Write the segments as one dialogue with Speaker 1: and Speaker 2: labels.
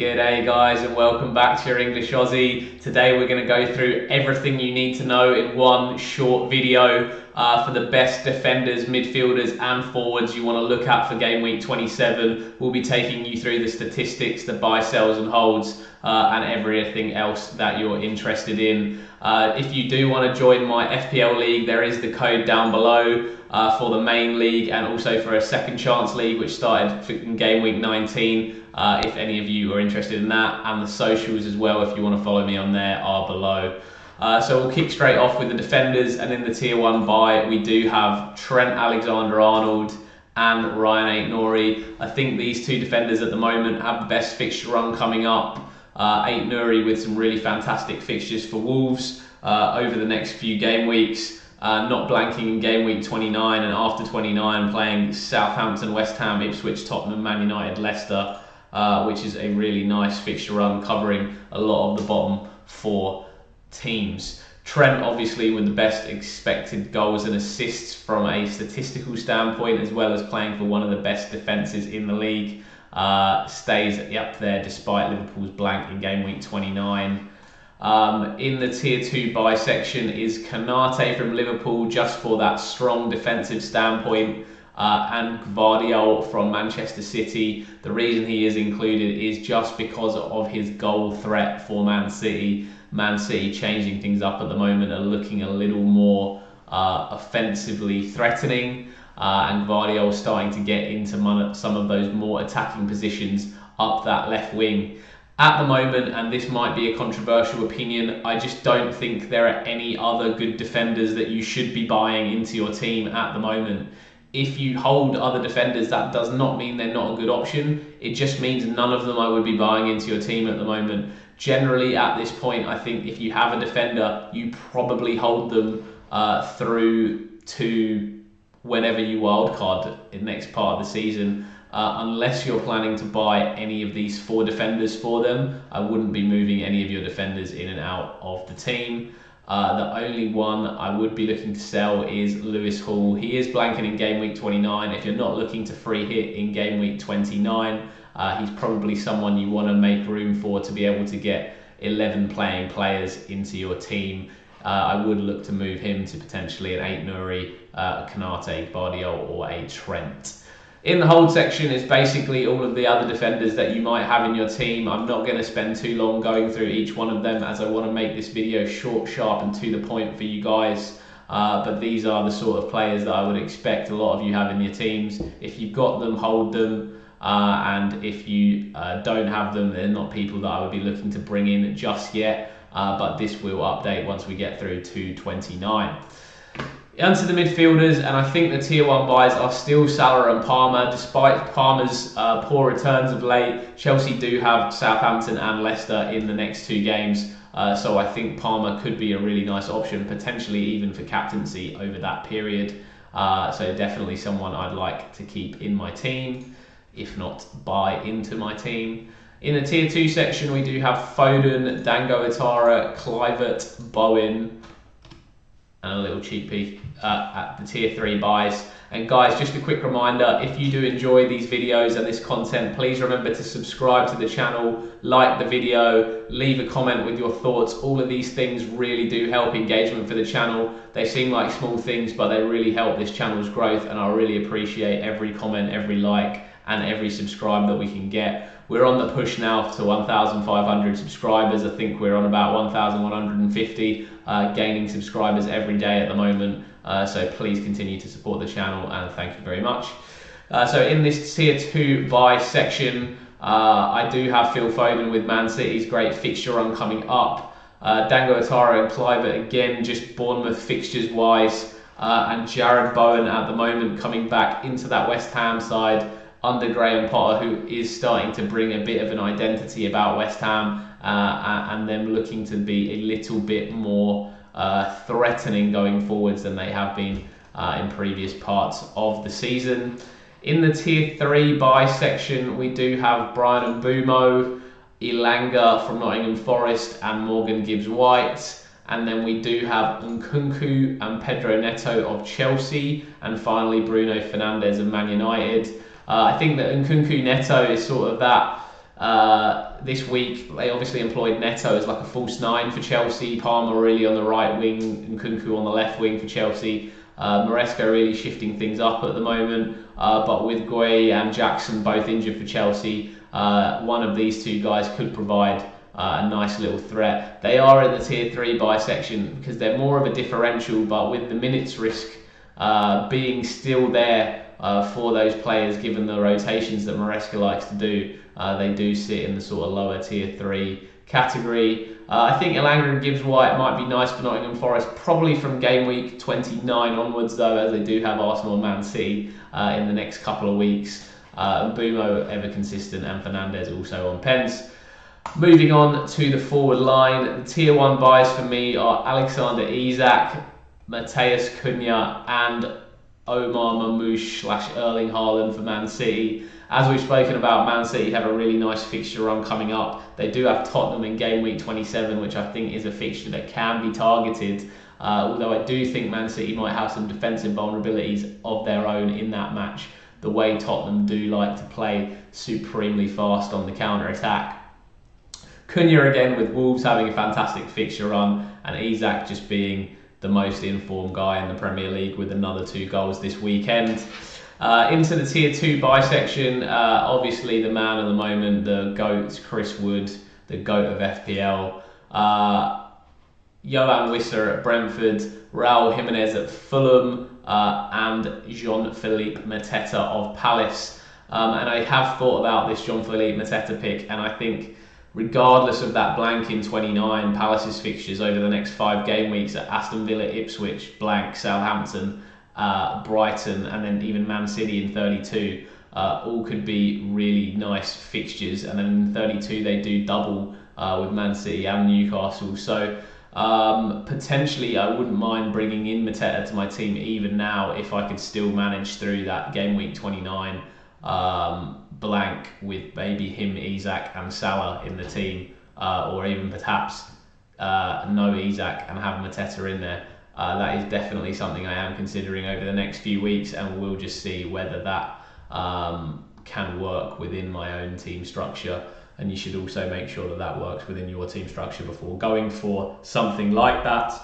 Speaker 1: G'day guys, and welcome back to your English Aussie. Today we're going to go through everything you need to know in one short video for the best defenders, midfielders and forwards you want to look at for game week 27. We'll be taking you through the statistics, the buy, sells and holds and everything else that you're interested in. If you do want to join my FPL league, there is the code down below for the main league and also for a second chance league which started in game week 19. If any of you are interested in that, and the socials as well, if you want to follow me on there, are below. So we'll kick straight off with the defenders, and in the tier 1 buy we do have Trent Alexander-Arnold and Ryan Ait-Nouri. I think these two defenders at the moment have the best fixture run coming up. Ait-Nouri with some really fantastic fixtures for Wolves over the next few game weeks. Not blanking in game week 29, and after 29 playing Southampton, West Ham, Ipswich, Tottenham, Man United, Leicester, which is a really nice fixture run covering a lot of the bottom 4 teams. Trent obviously with the best expected goals and assists from a statistical standpoint, as well as playing for one of the best defences in the league, stays up there despite Liverpool's blank in game week 29. In the tier 2 buy section is Konate from Liverpool, just for that strong defensive standpoint, and Gvardiol from Manchester City. The reason he is included is just because of his goal threat for Man City. Man City changing things up at the moment and looking a little more offensively threatening, and Gvardiol starting to get into some of those more attacking positions up that left wing. At the moment, and this might be a controversial opinion, I just don't think there are any other good defenders that you should be buying into your team at the moment. If you hold other defenders, that does not mean they're not a good option. It just means none of them I would be buying into your team at the moment. Generally, at this point, I think if you have a defender, you probably hold them through to whenever you wildcard in the next part of the season. Unless you're planning to buy any of these 4 defenders for them, I wouldn't be moving any of your defenders in and out of the team. The only one I would be looking to sell is Lewis Hall. He is blanking in game week 29. If you're not looking to free hit in game week 29, he's probably someone you want to make room for to be able to get 11 playing players into your team. I would look to move him to potentially an Ait-Nouri, a Konate, Gvardiol or a Trent. In the hold section is basically all of the other defenders that you might have in your team. I'm not going to spend too long going through each one of them, as I want to make this video short, sharp and to the point for you guys. But these are the sort of players that I would expect a lot of you have in your teams. If you've got them, hold them. And if you don't have them, they're not people that I would be looking to bring in just yet. But this will update once we get through to 29. Onto the midfielders, and I think the tier 1 buys are still Salah and Palmer. Despite Palmer's poor returns of late, Chelsea do have Southampton and Leicester in the next 2 games, so I think Palmer could be a really nice option, potentially even for captaincy over that period. So definitely someone I'd like to keep in my team, if not buy into my team. In the tier 2 section we do have Foden, Dango Atara, Kluivert, Bowen, and a little cheapie at the tier 3 buys. And guys, just a quick reminder, if you do enjoy these videos and this content, please remember to subscribe to the channel, like the video, leave a comment with your thoughts. All of these things really do help engagement for the channel. They seem like small things, but they really help this channel's growth, and I really appreciate every comment, every like and every subscribe that we can get. We're on the push now to 1,500 subscribers. I think we're on about 1,150, gaining subscribers every day at the moment. So please continue to support the channel, and thank you very much. So in this tier 2 buy section, I do have Phil Foden with Man City's great fixture run coming up. Dango Atara and Kluivert again, just Bournemouth fixtures wise, and Jared Bowen at the moment coming back into that West Ham side under Graham Potter, who is starting to bring a bit of an identity about West Ham, and them looking to be a little bit more threatening going forwards than they have been in previous parts of the season. In the tier 3 buy section we do have Brian Mbeumo, Elanga from Nottingham Forest and Morgan Gibbs-White. And then we do have Nkunku and Pedro Neto of Chelsea, and finally Bruno Fernandes of Man United. I think that Nkunku Neto is sort of that This week they obviously employed Neto as like a false nine for Chelsea, Palmer really on the right wing and Nkunku on the left wing for Chelsea. Maresca really shifting things up at the moment, but with Gueye and Jackson both injured for Chelsea, one of these two guys could provide a nice little threat. They are in the tier 3 buy section because they're more of a differential, but with the minutes risk being still there for those players, given the rotations that Maresca likes to do, they do sit in the sort of lower tier 3 category. I think Elanga and Gibbs-White might be nice for Nottingham Forest, probably from game week 29 onwards though, as they do have Arsenal and Man City in the next couple of weeks. Mbumo ever consistent, and Fernandez also on pens. Moving on to the forward line, the tier 1 buys for me are Alexander Isak, Matheus Cunha and Omar Marmoush / Erling Haaland for Man City. As we've spoken about, Man City have a really nice fixture run coming up. They do have Tottenham in game week 27, which I think is a fixture that can be targeted. Although I do think Man City might have some defensive vulnerabilities of their own in that match, the way Tottenham do like to play supremely fast on the counter-attack. Cunha again with Wolves having a fantastic fixture run, and Isak just being the most informed guy in the Premier League with another 2 goals this weekend. Into the tier 2 buy section, obviously the man of the moment, the GOAT, Chris Wood, the GOAT of FPL. Johan Wisser at Brentford, Raul Jimenez at Fulham, and Jean-Philippe Mateta of Palace. And I have thought about this Jean-Philippe Mateta pick, and I think regardless of that blank in 29, Palace's fixtures over the next 5 game weeks at Aston Villa, Ipswich, blank, Southampton, Brighton, and then even Man City in 32, all could be really nice fixtures. And then in 32 they do double with Man City and Newcastle. So potentially I wouldn't mind bringing in Mateta to my team even now if I could still manage through that game week 29 blank with maybe him, Isak and Salah in the team, or even perhaps no Isak and have Mateta in there. That is definitely something I am considering over the next few weeks, and we'll just see whether that can work within my own team structure. And you should also make sure that that works within your team structure before going for something like that.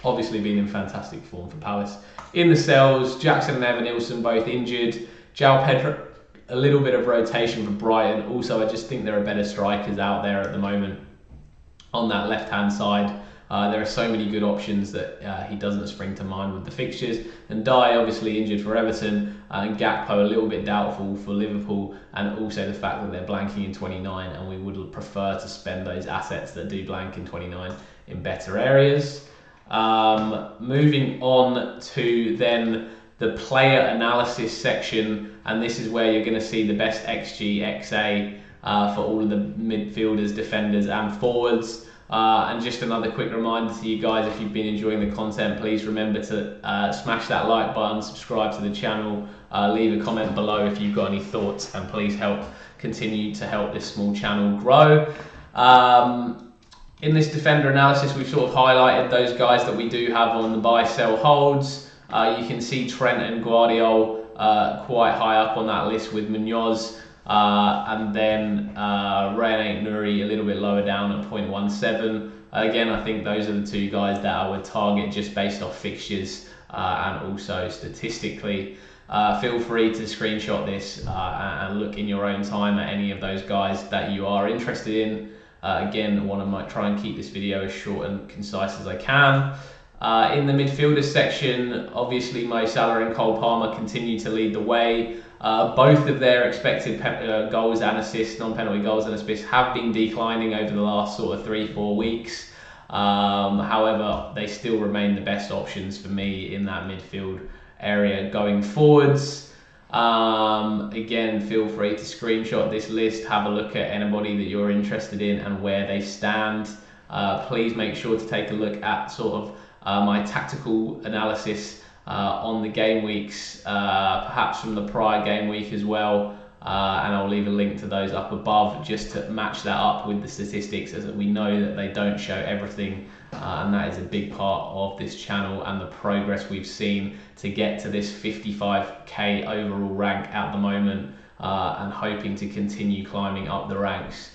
Speaker 1: Obviously been in fantastic form for Palace. In the cells, Jackson and Evan-Nilsson both injured. João Pedro, a little bit of rotation for Brighton. Also, I just think there are better strikers out there at the moment on that left-hand side. There are so many good options that he doesn't spring to mind with the fixtures. And Dye obviously injured for Everton, and Gakpo a little bit doubtful for Liverpool, and also the fact that they're blanking in 29, and we would prefer to spend those assets that do blank in 29 in better areas. Moving on to then the player analysis section, and this is where you're going to see the best XG, XA for all of the midfielders, defenders and forwards. And just another quick reminder to you guys, if you've been enjoying the content, please remember to smash that like button, subscribe to the channel, leave a comment below if you've got any thoughts, and please continue to help this small channel grow. In this defender analysis, we've sort of highlighted those guys that we do have on the buy, sell, holds. You can see Trent and Guardiola quite high up on that list with Munoz. And then Rayan Nuri a little bit lower down at 0.17. Again, I think those are the 2 guys that I would target just based off fixtures and also statistically. Feel free to screenshot this and look in your own time at any of those guys that you are interested in. Again, I might try and keep this video as short and concise as I can. In the midfielders section, obviously Mo Salah and Cole Palmer continue to lead the way. Both of their expected goals and assists, non-penalty goals and assists, have been declining over the last sort of 3-4 weeks. However, they still remain the best options for me in that midfield area going forwards. Again, feel free to screenshot this list, have a look at anybody that you're interested in and where they stand. Please make sure to take a look at sort of my tactical analysis on the game weeks, perhaps from the prior game week as well, and I'll leave a link to those up above just to match that up with the statistics, as we know that they don't show everything, and that is a big part of this channel and the progress we've seen to get to this 55k overall rank at the moment. and hoping to continue climbing up the ranks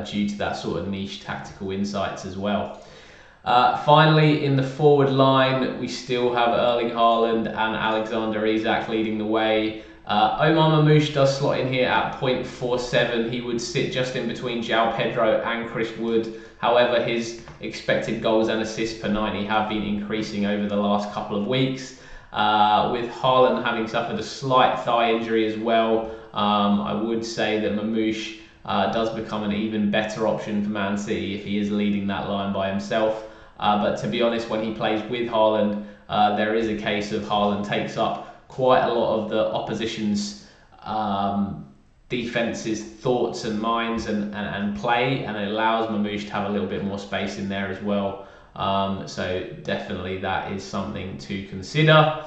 Speaker 1: due to that sort of niche tactical insights as well. Finally, in the forward line, we still have Erling Haaland and Alexander Isak leading the way. Omar Mamouche does slot in here at 0.47. He would sit just in between João Pedro and Chris Wood. However, his expected goals and assists per 90 have been increasing over the last couple of weeks. With Haaland having suffered a slight thigh injury as well, I would say that Mamouche does become an even better option for Man City if he is leading that line by himself. But to be honest, when he plays with Haaland, there is a case of Haaland takes up quite a lot of the opposition's defence's thoughts and minds and play, and it allows Mamouche to have a little bit more space in there as well. So definitely that is something to consider.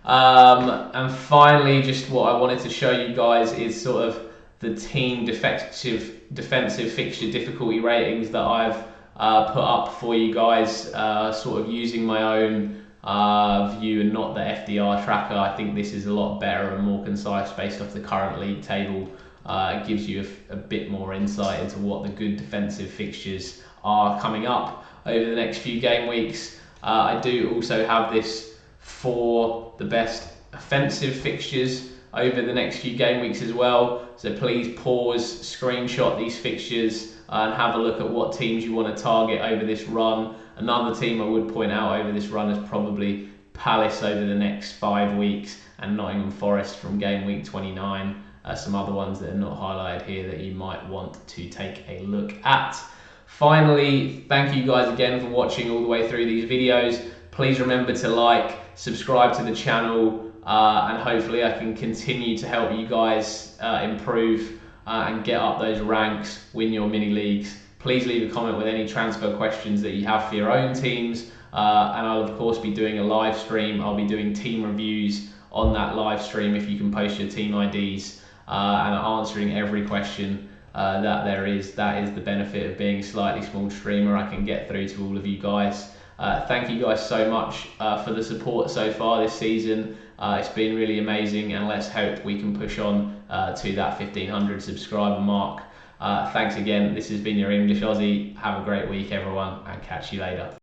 Speaker 1: And finally, just what I wanted to show you guys is sort of the team defensive fixture difficulty ratings that I've put up for you guys, sort of using my own view and not the FDR tracker. I think this is a lot better and more concise based off the current league table. It gives you a bit more insight into what the good defensive fixtures are coming up over the next few game weeks. I do also have this for the best offensive fixtures over the next few game weeks as well. So please pause, screenshot these fixtures and have a look at what teams you want to target over this run. Another team I would point out over this run is probably Palace over the next 5 weeks, and Nottingham Forest from game week 29. Some other ones that are not highlighted here that you might want to take a look at. Finally, thank you guys again for watching all the way through these videos. Please remember to like, subscribe to the channel, and hopefully I can continue to help you guys improve and get up those ranks, win your mini leagues. Please leave a comment with any transfer questions that you have for your own teams, and I'll of course be doing a live stream. I'll be doing team reviews on that live stream if you can post your team IDs, and answering every question that there is. That is the benefit of being a slightly small streamer. I can get through to all of you guys. Thank you guys so much for the support so far this season. It's been really amazing, and let's hope we can push on to that 1500 subscriber mark. Thanks again. This has been your English Aussie. Have a great week, everyone, and catch you later.